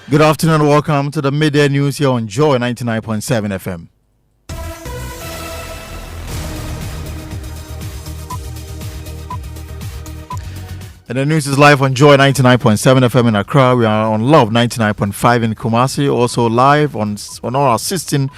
Good afternoon and welcome to the Midday News here on Joy 99.7 FM. And the news is live on Joy 99.7 FM in Accra. We are on Love 99.5 in Kumasi. Also live on all our 16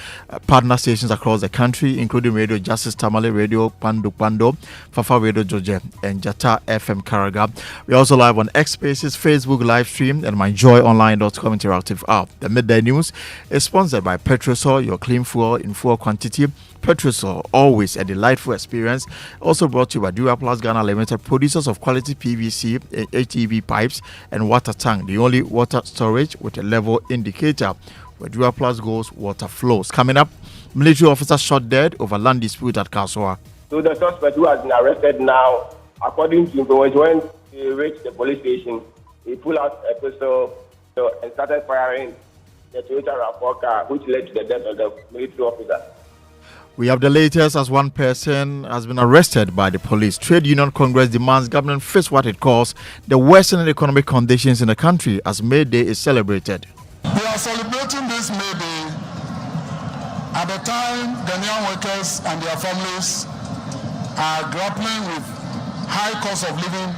partner stations across the country, including Radio Justice Tamale, Radio Pando, Fafa Radio Georgia, and Jata FM Karaga. We are also live on X Spaces, Facebook live stream, and myjoyonline.com interactive app. The Midday News is sponsored by Petrosol, your clean fuel in full quantity. Petrosol, always a delightful experience. Also brought to you by Dura Plus Ghana Limited, producers of quality PVC, HEV pipes, and water tank. The only water storage with a level indicator. Where Dura Plus goes, water flows. Coming up, military officer shot dead over land dispute at Kaswa. So the suspect who has been arrested now, according to information, when he reached the police station, he pulled out a pistol and started firing the Toyota RAV4 car, which led to the death of the military officer. We have the latest as one person has been arrested by the police. Trade Union Congress demands government fix what it calls the worsening economic conditions in the country as Midday is celebrated. We are celebrating this Midday at the time Ghanaian workers and their families are grappling with high cost of living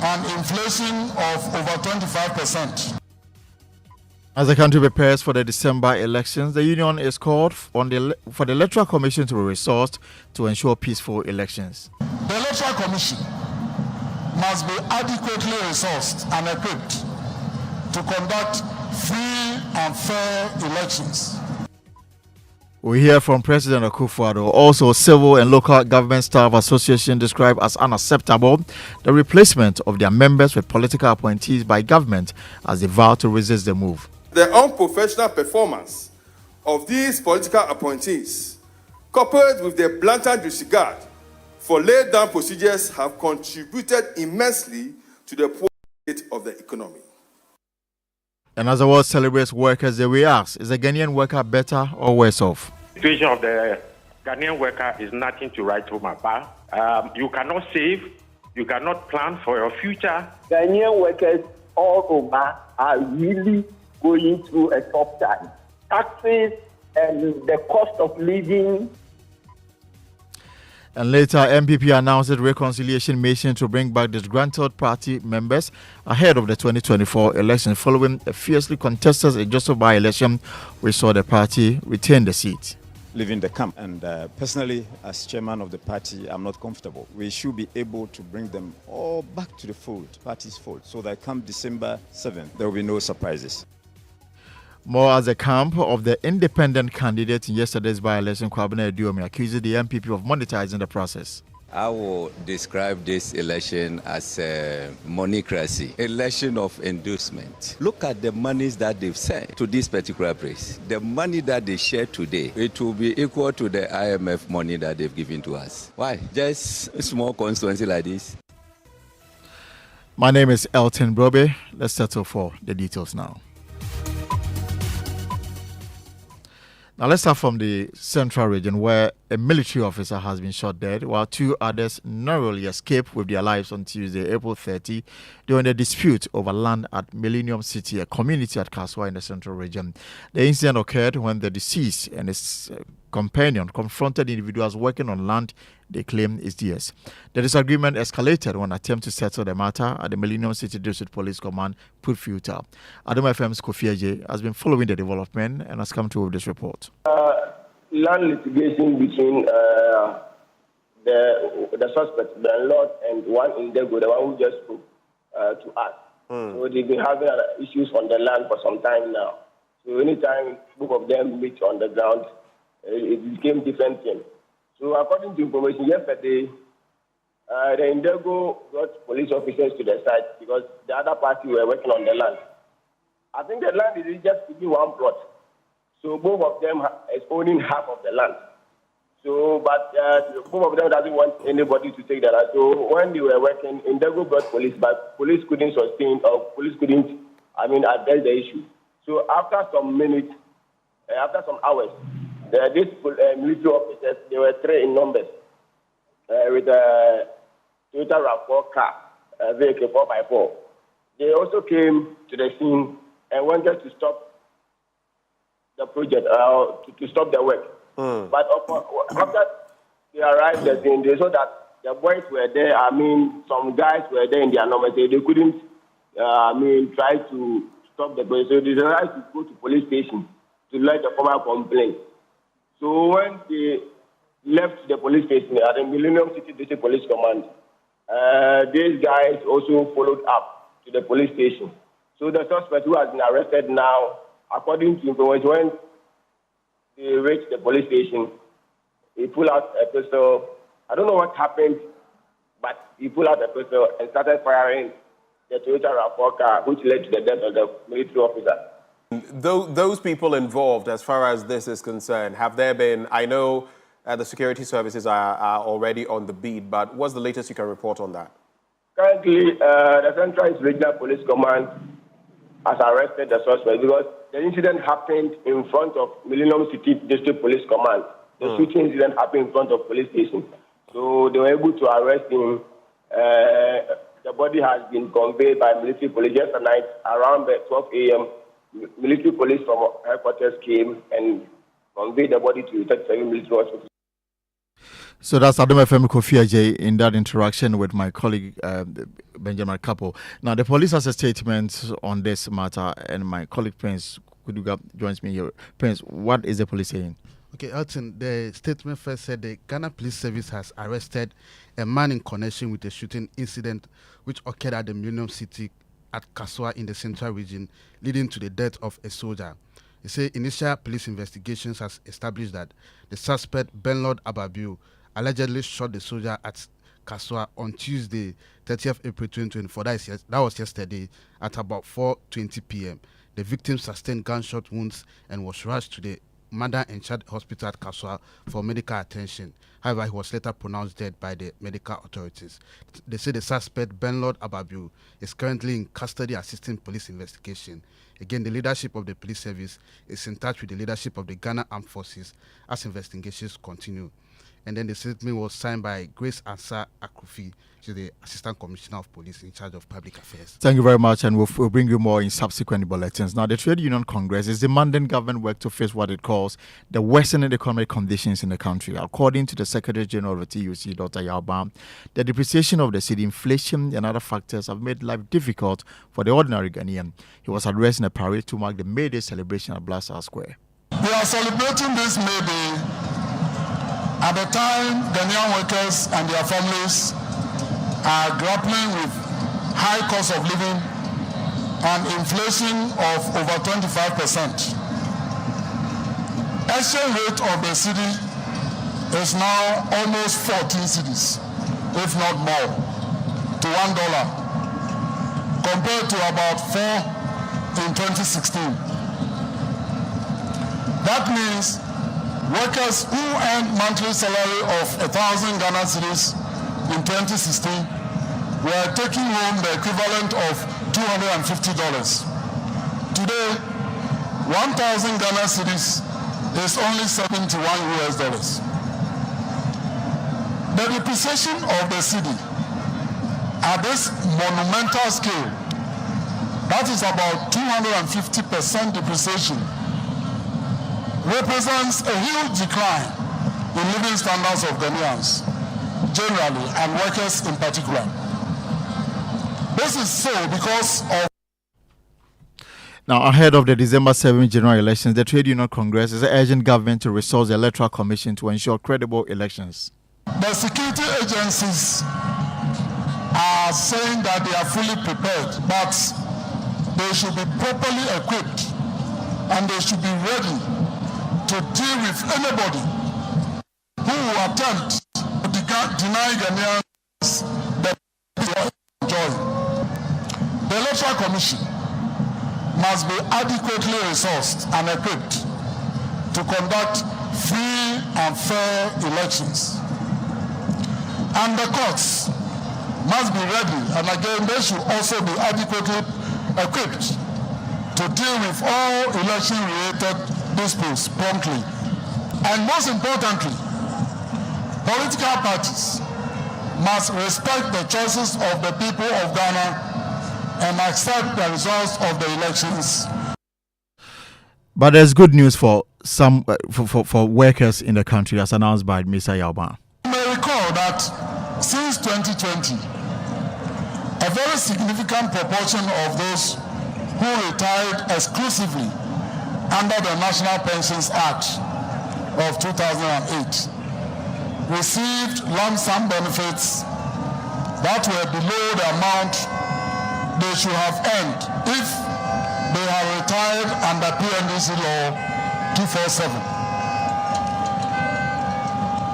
and inflation of over 25%. As the country prepares for the December elections, the union is called for the Electoral Commission to be resourced to ensure peaceful elections. The Electoral Commission must be adequately resourced and equipped to conduct free and fair elections. We hear from President Kufu. Also, Civil and Local Government Staff Association described as unacceptable the replacement of their members with political appointees by government as they vow to resist the move. The unprofessional performance of these political appointees, coupled with their blatant disregard for laid down procedures, have contributed immensely to the poor state of the economy. And as the world celebrates Workers' Day, we ask, is the Ghanaian worker better or worse off? The situation of the Ghanaian worker is nothing to write home about. You cannot save, you cannot plan for your future. Ghanaian workers all over are really going through a tough time. Taxes and the cost of living. And later, MPP announced a reconciliation mission to bring back disgruntled party members ahead of the 2024 election following a fiercely contested adjustable by-election. We saw the party retain the seat. Leaving the camp, and personally, as chairman of the party, I'm not comfortable. We should be able to bring them all back to the fold, party's fold, so that come December 7th, there will be no surprises. More as a camp of the independent candidate in yesterday's by-election, Kwabena Eduomi accused the MPP of monetizing the process. I will describe this election as a moneycracy, election of endorsement. Look at the monies that they've sent to this particular place. The money that they share today, it will be equal to the IMF money that they've given to us. Why? Just a small constituency like this. My name is Elton Brobbey. Let's settle for the details now. Now let's start from the central region where a military officer has been shot dead while two others narrowly escaped with their lives on Tuesday, April 30, during a dispute over land at Millennium City, a community at Kaswa in the central region. The incident occurred when the deceased and his companion confronted individuals working on land they claim is theirs. The disagreement escalated when attempts to settle the matter at the Millennium City District Police Command put futile. Adam FM's Kofi J has been following the development and has come to this report. Land litigation between the suspect, the landlord, and one Indego, the one who just spoke to us. So they've been having issues on the land for some time now. So anytime both of them meet on the ground, it became different things. So according to information yesterday, the Indego got police officers to the site because the other party were working on the land. I think the land is just within one plot. So both of them is owning half of the land. So, but both of them doesn't want anybody to take the land. So when they were working, Indego brought police, but police couldn't sustain or police couldn't, address the issue. So after some minutes, after some hours, these military officers, they were 3 in numbers, with a Toyota RAV4 car, vehicle 4x4. They also came to the scene and wanted to stop the project, to stop the work. But after they arrived, they saw that the boys were there. Some guys were there in their number. They couldn't, try to stop the project. So they decided to go to police station to lodge a formal complaint. So when they left the police station at the Millennium City District Police Command, these guys also followed up to the police station. So the suspect who has been arrested now, according to information, when they reached the police station, he pulled out a pistol. I don't know what happened, but he pulled out a pistol and started firing the Toyota RAV4 car, which led to the death of the military officer. Those people involved, as far as this is concerned, have there been, I know the security services are already on the beat, but what's the latest you can report on that? Currently, the Central Regional Police Command has arrested the suspect because the incident happened in front of Millennium City District Police Command. The shooting incident happened in front of police station. So they were able to arrest him. The body has been conveyed by military police yesterday night around 12 a.m. Military police from headquarters came and conveyed the body to 37 military hospital. So that's Adam FM Kofi Ajay in that interaction with my colleague Benjamin Kapo. Now the police has a statement on this matter, and my colleague Prince Kuduga joins me here. Prince, what is the police saying? Okay, Elton, the statement first said the Ghana Police Service has arrested a man in connection with a shooting incident which occurred at the Millennium City at Kaswa in the Central Region, leading to the death of a soldier. They say initial police investigations has established that the suspect, Benlord Ababu, allegedly shot the soldier at Kaswa on Tuesday, 30th April 2024. That was yesterday at about 4:20 p.m. The victim sustained gunshot wounds and was rushed to the Mother and Child Hospital at Kaswa for medical attention. However, he was later pronounced dead by the medical authorities. They say the suspect, Benlord Ababu, is currently in custody assisting police investigation. Again, the leadership of the police service is in touch with the leadership of the Ghana Armed Forces as investigations continue. And then the statement was signed by Grace Ansa Akufi. She's the Assistant Commissioner of Police in charge of public affairs. Thank you very much, and we'll bring you more in subsequent bulletins. Now, the Trade Union Congress is demanding government work to face what it calls the worsening economic conditions in the country. According to the Secretary General of the TUC, Dr. Yeboah, the depreciation of the city, inflation, and other factors have made life difficult for the ordinary Ghanaian. He was addressing a parade to mark the Midday celebration at Blaster Square. We are celebrating this Midday at the time Ghanaian workers and their families are grappling with high cost of living and inflation of over 25%. Exchange rate of the city is now almost 14 cedis, if not more, to $1, compared to about 4 in 2016. That means workers who earned monthly salary of 1,000 Ghana cedis in 2016 were taking home the equivalent of $250. Today, 1,000 Ghana cedis is only $71 US. The depreciation of the cedi at this monumental scale, that is about 250% depreciation, represents a huge decline in living standards of Ghanaians generally and workers in particular. This is so because of... Now, ahead of the December 7 general elections, the Trade Union Congress is urging government to resource the Electoral Commission to ensure credible elections. The security agencies are saying that they are fully prepared, but they should be properly equipped and they should be ready to deal with anybody who will attempt to deny Ghanaians the joy. The Electoral Commission must be adequately resourced and equipped to conduct free and fair elections. And the courts must be ready, and again, they should also be adequately equipped to deal with all election-related disputes promptly. And most importantly, political parties must respect the choices of the people of Ghana and accept the results of the elections But there's good news for some for workers in the country, as announced by Mr. Yeboah. You may recall that since 2020, a very significant proportion of those who retired exclusively under the National Pensions Act of 2008 received lump sum benefits that were below the amount they should have earned if they had retired under PNDC law 247.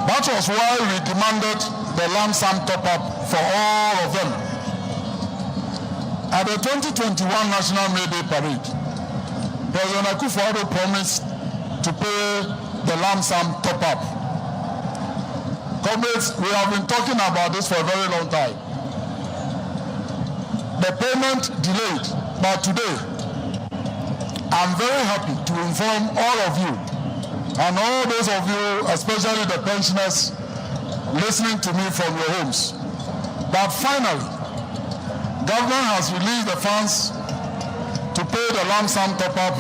That was why we demanded the lump sum top-up for all of them. At the 2021 National Midday Parade, President Kufu promised to pay the lump sum top-up. Comrades, we have been talking about this for a very long time. The payment delayed, but today, I'm very happy to inform all of you, and all those of you, especially the pensioners listening to me from your homes, that finally, government has released the funds to pay the lump sum top-up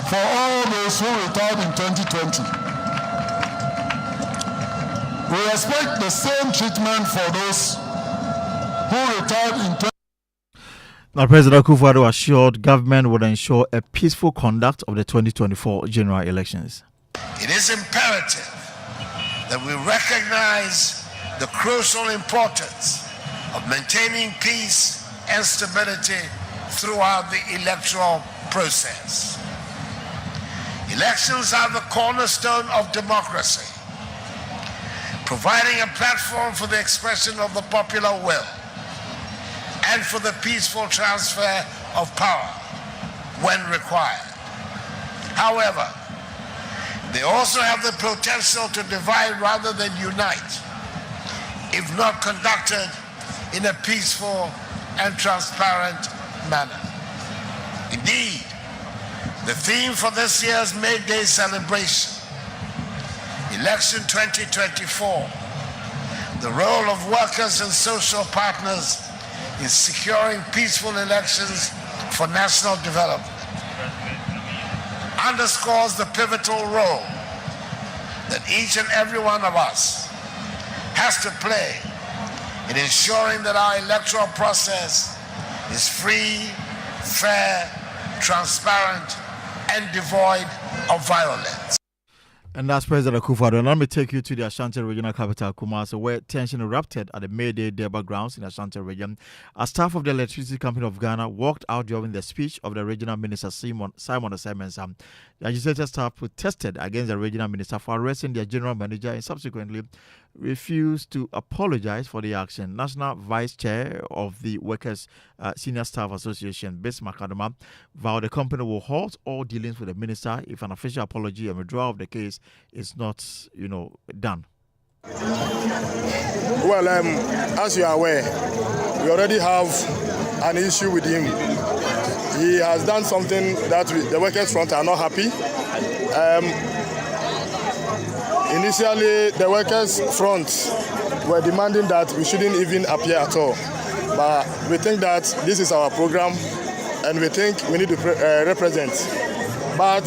for all those who retired in 2020. We expect the same treatment for those who retired in 2020. Now, President Kufu assured government would ensure a peaceful conduct of the 2024 general elections. It is imperative that we recognize the crucial importance of maintaining peace and stability throughout the electoral process. Elections are the cornerstone of democracy, providing a platform for the expression of the popular will and for the peaceful transfer of power when required. However, they also have the potential to divide rather than unite if not conducted in a peaceful and transparent manner. Indeed, the theme for this year's Midday celebration, Election 2024, the role of workers and social partners in securing peaceful elections for national development, underscores the pivotal role that each and every one of us has to play in ensuring that our electoral process is free, fair, transparent, and devoid of violence. And that's President Kufu. Let me take you to the Ashanti regional capital, Kumasi, where tension erupted at the Midday Deba grounds in Ashanti region. A staff of the Electricity Company of Ghana walked out during the speech of the regional minister, Simon Osayi-Mensah. The agitated staff protested against the regional minister for arresting their general manager and subsequently refused to apologize for the action. National Vice Chair of the Workers' Senior Staff Association, Bismarck Adama, vowed the company will halt all dealings with the minister if an official apology and withdrawal of the case is not, done. Well, as you are aware, we already have an issue with him. He has done something that the workers' front are not happy. Initially, the workers' front were demanding that we shouldn't even appear at all. But we think that this is our program, and we think we need to represent. But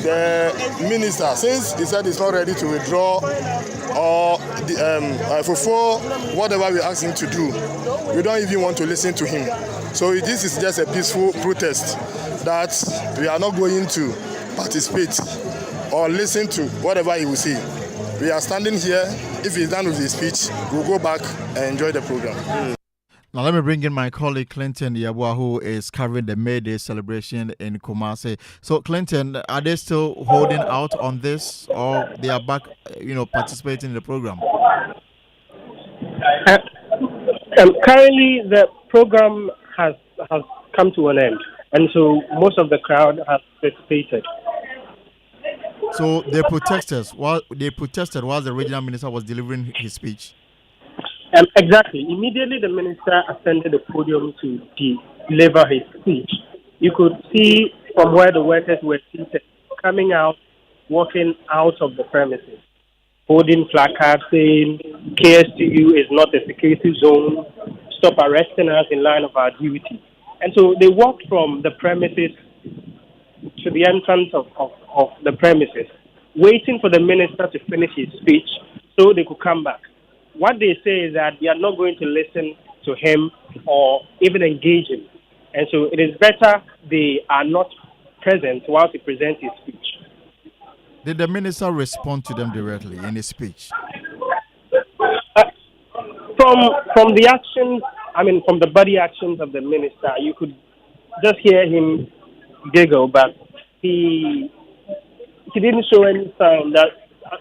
the minister, since he said he's not ready to withdraw or fulfill whatever we ask him to do, we don't even want to listen to him. So this is just a peaceful protest that we are not going to participate or listen to whatever he will say. We are standing here. If he's done with his speech, we'll go back and enjoy the program. Now let me bring in my colleague Clinton Yeboah, who is covering the Midday celebration in Kumasi. So Clinton, are they still holding out on this, or they are back, participating in the program? Currently, the program has come to an end, and so most of the crowd has participated. So they protested while the regional minister was delivering his speech. Exactly. Immediately, the minister ascended the podium to deliver his speech. You could see from where the workers were seated, coming out, walking out of the premises, holding placards saying, KSTU is not a security zone, stop arresting us in line of our duty. And so they walked from the premises to the entrance of the premises, waiting for the minister to finish his speech so they could come back. What they say is that they are not going to listen to him or even engage him. And so it is better they are not present whilst he presents his speech. Did the minister respond to them directly in his speech? From the actions, from the body actions of the minister, you could just hear him giggle, but he didn't show any sign that,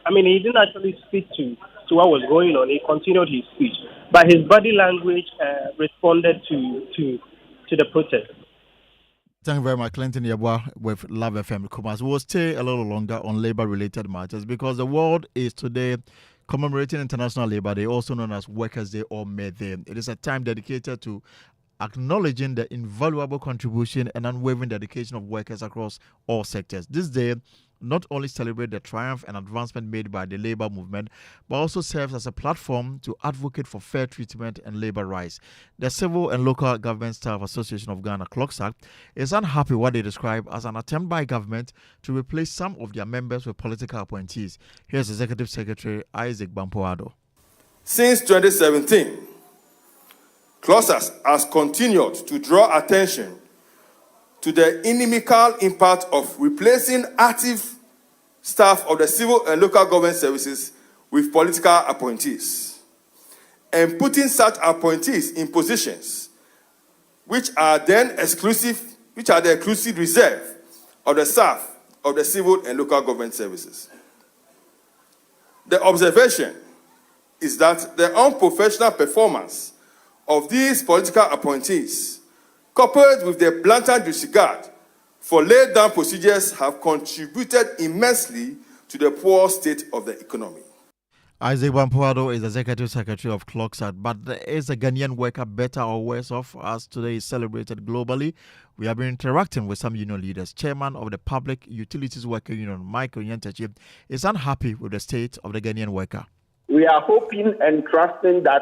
he didn't actually speak to what was going on. He continued his speech, but his body language responded to the protest. Thank you very much, Clinton Yeboah with Love FM Kumasi. We'll stay a little longer on labor-related matters because the world is today commemorating International Labour Day, also known as Workers' Day or Midday. It is a time dedicated to acknowledging the invaluable contribution and unwavering dedication of workers across all sectors. This day not only celebrates the triumph and advancement made by the labour movement, but also serves as a platform to advocate for fair treatment and labour rights. The Civil and Local Government Staff Association of Ghana, CLOGSAG, is unhappy with what they describe as an attempt by government to replace some of their members with political appointees. Here's Executive Secretary Isaac Bampoado. Since 2017, CLOGSAG has continued to draw attention to the inimical impact of replacing active staff of the civil and local government services with political appointees and putting such appointees in positions which are the exclusive reserve of the staff of the civil and local government services. The observation is that the unprofessional performance of these political appointees, coupled with their blatant disregard for laid-down procedures, have contributed immensely to the poor state of the economy. Isaac Bampoado is Executive Secretary of CLOGSAG, but is a Ghanaian worker better or worse off as today is celebrated globally? We have been interacting with some union leaders. Chairman of the Public Utilities Worker Union, Michael Nyantachi, is unhappy with the state of the Ghanaian worker. We are hoping and trusting that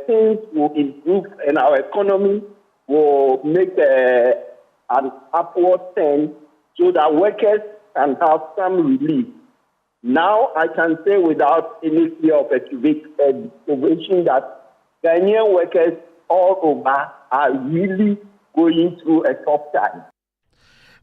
things will improve and our economy will make an upward turn so that workers can have some relief. Now I can say without any fear of equivocation that Ghanaian workers all over are really going through a tough time.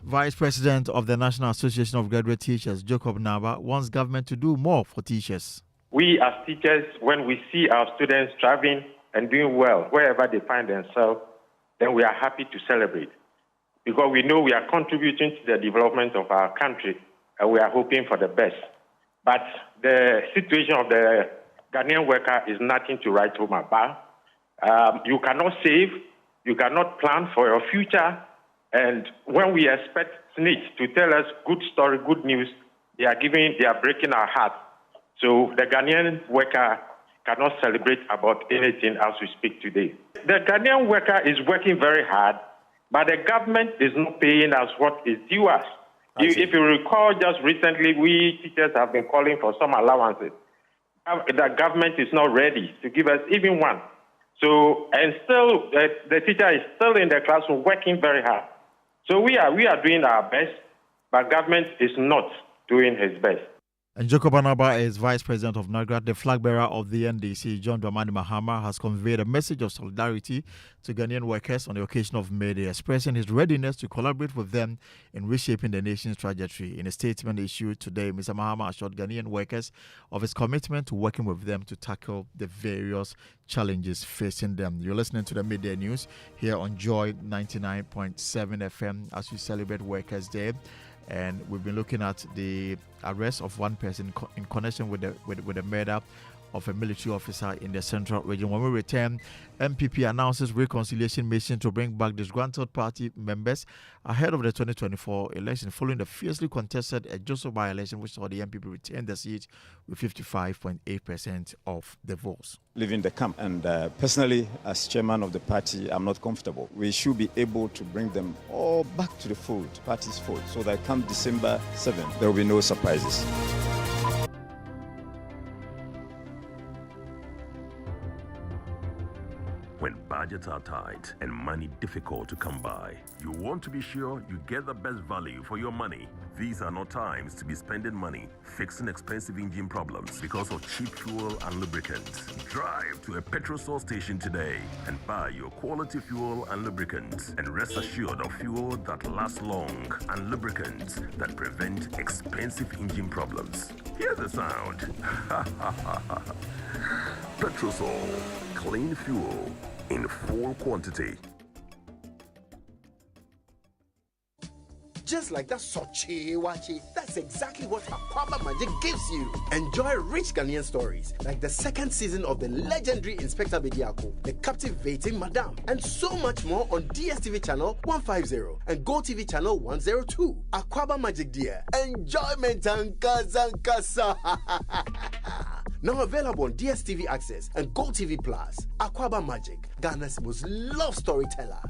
Vice President of the National Association of Graduate Teachers, Jacob Naba, wants government to do more for teachers. We as teachers, when we see our students thriving and doing well wherever they find themselves, then we are happy to celebrate because we know we are contributing to the development of our country and we are hoping for the best. But the situation of the Ghanaian worker is nothing to write home about. You cannot save, you cannot plan for your future, and when we expect SNIT to tell us good story, good news, they are breaking our hearts. So the Ghanaian worker cannot celebrate about anything as we speak today. The Ghanaian worker is working very hard, but the government is not paying us what is due us. If you recall, just recently, we teachers have been calling for some allowances. The government is not ready to give us even one. So, and still, the teacher is still in the classroom working very hard. So we are doing our best, but government is not doing his best. And Jacob Anaba is Vice President of NAGRAT. The flag bearer of the NDC, John Dramani Mahama, has conveyed a message of solidarity to Ghanaian workers on the occasion of Midday, expressing his readiness to collaborate with them in reshaping the nation's trajectory. In a statement issued today, Mr. Mahama assured Ghanaian workers of his commitment to working with them to tackle the various challenges facing them. You're listening to the Midday News here on Joy 99.7 FM as we celebrate Workers' Day. And we've been looking at the arrest of one person in connection with the murder of a military officer in the central region. When we return, MPP announces reconciliation mission to bring back disgruntled party members ahead of the 2024 election, following the fiercely contested Joseph by-election, which saw the MPP retain the seat with 55.8% of the votes. Leaving the camp. And personally, as chairman of the party, I'm not comfortable. We should be able to bring them all back to the fold, party's fold, so that come December 7th, there will be no surprises. When budget budgets are tight and money difficult to come by. You want to be sure you get the best value for your money. These are not times to be spending money fixing expensive engine problems because of cheap fuel and lubricants. Drive to a petrol source station today and buy your quality fuel and lubricants, and rest assured of fuel that lasts long and lubricants that prevent expensive engine problems. Hear the sound. Petrosol, clean fuel in full quantity. Just like that Sochi Wachi, that's exactly what Aquaba Magic gives you. Enjoy rich Ghanaian stories like the second season of the legendary Inspector Bediako, the captivating Madame, and so much more on DSTV channel 150 and GoTV channel 102. Aquaba Magic, dear. Enjoyment and Kazankasa. Now available on DSTV Access and GoTV Plus. Aquaba Magic, Ghana's most loved storyteller.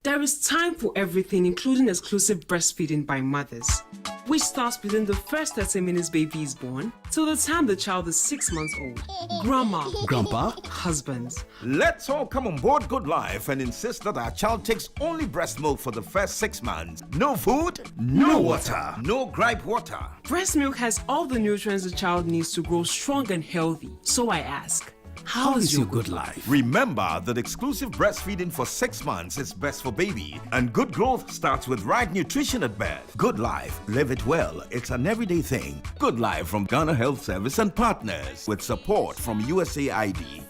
There is time for everything, including exclusive breastfeeding by mothers, which starts within the first 30 minutes baby is born till the time the child is 6 months old. Grandma, Grandpa, husbands. Let's all come on board Good Life and insist that our child takes only breast milk for the first 6 months. No food, no water, no gripe water. Breast milk has all the nutrients the child needs to grow strong and healthy. So I ask, how is your good life? Remember that exclusive breastfeeding for 6 months is best for baby, and good growth starts with right nutrition at birth. Good Life, live it well. It's an everyday thing. Good Life from Ghana Health Service and partners with support from USAID.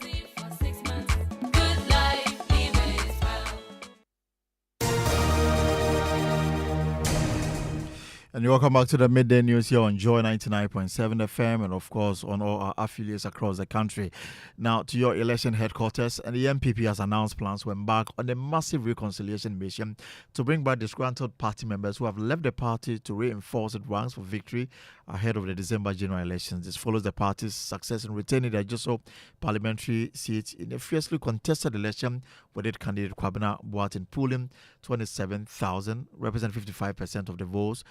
And welcome back to the Midday News here on Joy 99.7 FM and, of course, on all our affiliates across the country. Now, to your election headquarters, and the MPP has announced plans to embark on a massive reconciliation mission to bring back disgruntled party members who have left the party to reinforce its ranks for victory ahead of the December general elections. This follows the party's success in retaining the Ajoso parliamentary seat in a fiercely contested election with its candidate Kwabena Boateng pulling 27,000, representing 55% of the votes.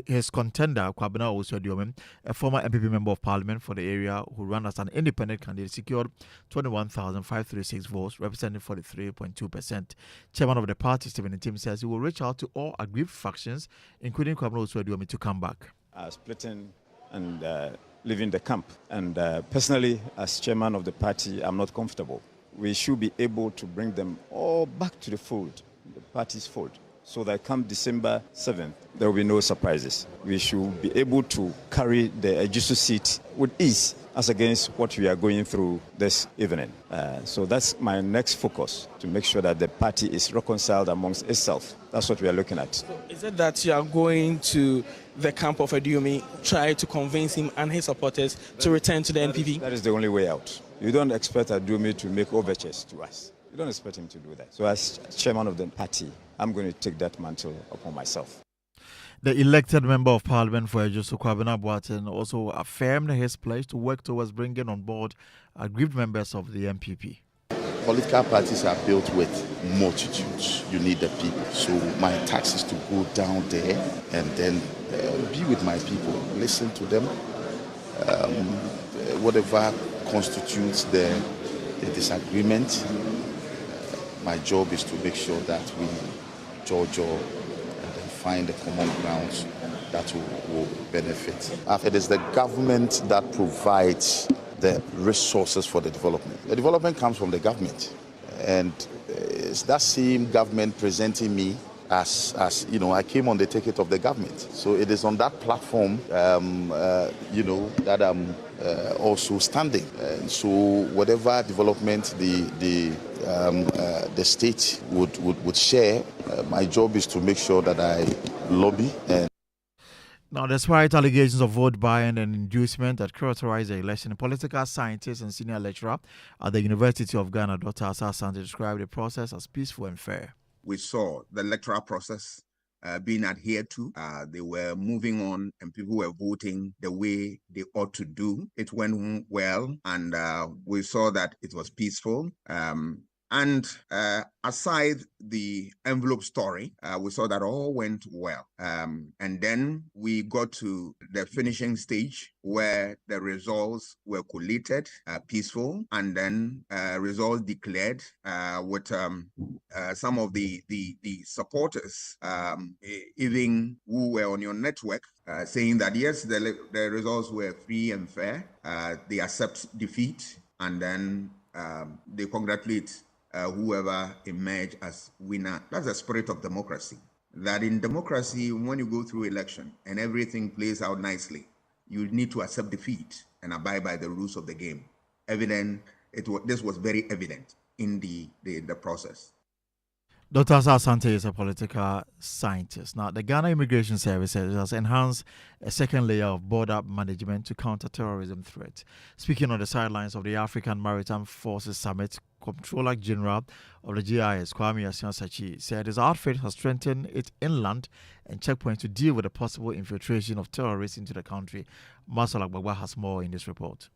His contender, Kwabena Osodiome, a former MPP member of parliament for the area who ran as an independent candidate, secured 21,536 votes, representing 43.2%. Chairman of the party, Stephen Tim, says he will reach out to all aggrieved factions, including Kwabena Osodiome, to come back. Splitting and leaving the camp. And personally, as chairman of the party, I'm not comfortable. We should be able to bring them all back to the fold, the party's fold, so that come December 7th, there will be no surprises. We should be able to carry the Ajusu seat with ease as against what we are going through this evening. So that's my next focus, to make sure that the party is reconciled amongst itself. That's what we are looking at. So is it that you are going to the camp of Adiomi, try to convince him and his supporters to return to the NPP? That is the only way out. You don't expect Adiomi to make overtures to us. You don't expect him to do that. So as chairman of the party, I'm going to take that mantle upon myself. The elected member of parliament for Ajoso, Kwabena Boateng, also affirmed his pledge to work towards bringing on board aggrieved members of the MPP. Political parties are built with multitudes. You need the people. So my task is to go down there and then be with my people, listen to them. Whatever constitutes the disagreement, my job is to make sure that we judge and then find the common grounds that will benefit. It is the government that provides the resources for the development. The development comes from the government, and it's that same government presenting me as you know, I came on the ticket of the government. So it is on that platform, that I'm also standing. And so whatever development the state would share, my job is to make sure that I lobby. Now, despite allegations of vote buying and inducement that characterized the election, political scientist and senior lecturer at the University of Ghana, Dr. Asa Asante, described the process as peaceful and fair. We saw the electoral process being adhered to. They were moving on, and people were voting the way they ought to do. It went well, and we saw that it was peaceful. And aside the envelope story, we saw that all went well. And then we got to the finishing stage where the results were collated, peaceful, and then results declared with some of the supporters, even who were on your network, saying that yes, the results were free and fair. They accept defeat, and then they congratulate whoever emerged as winner. That's the spirit of democracy. That in democracy, when you go through election and everything plays out nicely, you need to accept defeat and abide by the rules of the game. This was very evident in the process. Dr. Asante is a political scientist. Now, the Ghana Immigration Service has enhanced a second layer of border management to counter terrorism threat. Speaking on the sidelines of the African Maritime Forces Summit, Comptroller General of the GIS, Kwame Asiansachi, said his outfit has strengthened its inland and checkpoints to deal with the possible infiltration of terrorists into the country. Marcel Agbagba has more in this report.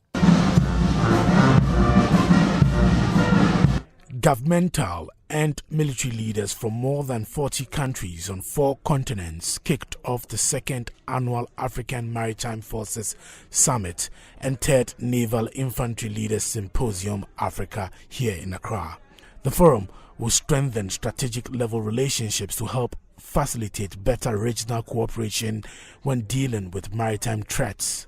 Governmental and military leaders from more than 40 countries on 4 continents kicked off the second annual African Maritime Forces Summit and third Naval Infantry Leaders Symposium Africa here in Accra. The forum will strengthen strategic level relationships to help facilitate better regional cooperation when dealing with maritime threats.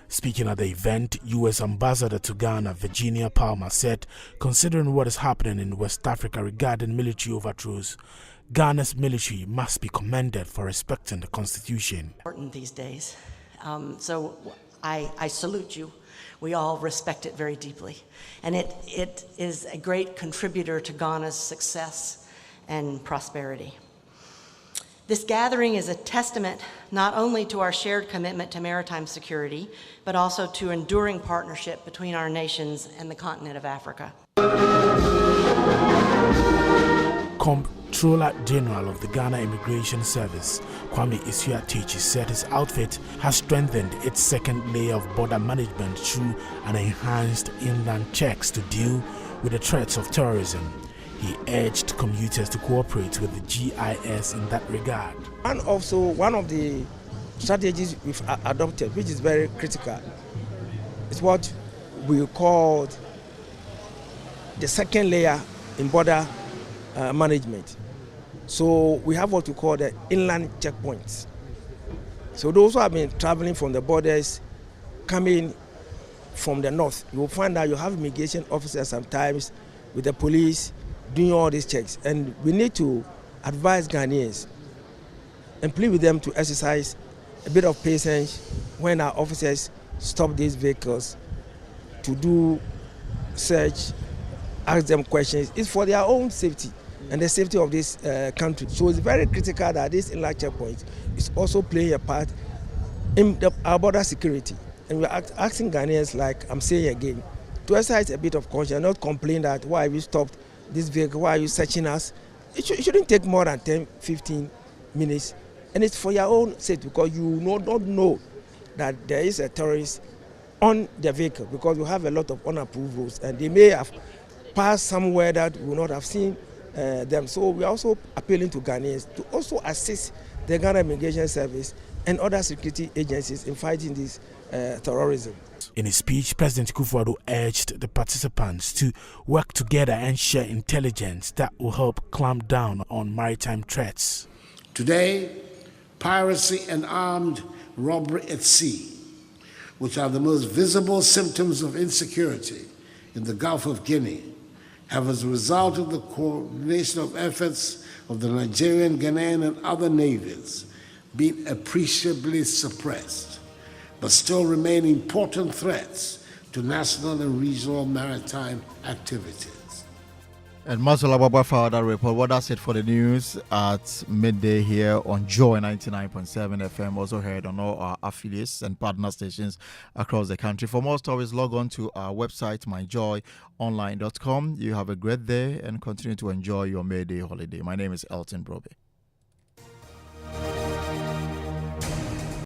Speaking at the event, U.S. Ambassador to Ghana, Virginia Palmer, said, considering what is happening in West Africa regarding military overthrows, Ghana's military must be commended for respecting the Constitution. Important these days. So I salute you. We all respect it very deeply. And it is a great contributor to Ghana's success and prosperity. This gathering is a testament not only to our shared commitment to maritime security, but also to enduring partnership between our nations and the continent of Africa. Comptroller General of the Ghana Immigration Service, Kwame Isuatichi, said his outfit has strengthened its second layer of border management through an enhanced inland checks to deal with the threats of terrorism. He urged commuters to cooperate with the GIS in that regard. And also one of the strategies we've adopted, which is very critical, is what we call the second layer in border management. So we have what we call the inland checkpoints. So those who have been traveling from the borders, coming from the north, you will find that you have immigration officers sometimes with the police doing all these checks, and we need to advise Ghanaians and plead with them to exercise a bit of patience when our officers stop these vehicles to do search, ask them questions. It's for their own safety and the safety of this country. So it's very critical that this inland checkpoint is also playing a part in our border security. And we're asking Ghanaians, like I'm saying again, to exercise a bit of caution, not complain that why we stopped this vehicle, why are you searching us? It shouldn't take more than 10-15 minutes, and it's for your own safety, because you don't know that there is a terrorist on the vehicle, because you have a lot of unapproved roads and they may have passed somewhere that we will not have seen them. So we are also appealing to Ghanaians to also assist the Ghana Immigration Service and other security agencies in fighting this terrorism. In his speech, President Kufu urged the participants to work together and share intelligence that will help clamp down on maritime threats. Today, piracy and armed robbery at sea, which are the most visible symptoms of insecurity in the Gulf of Guinea, have, as a result of the coordination of efforts of the Nigerian, Ghanaian, and other navies, been appreciably suppressed, but still remain important threats to national and regional maritime activities. And Marcel Ababa for that report. Well, that's it for the news at midday here on Joy 99.7 FM. Also heard on all our affiliates and partner stations across the country. For more stories, log on to our website, myjoyonline.com. You have a great day and continue to enjoy your Midday holiday. My name is Elton Brobbey.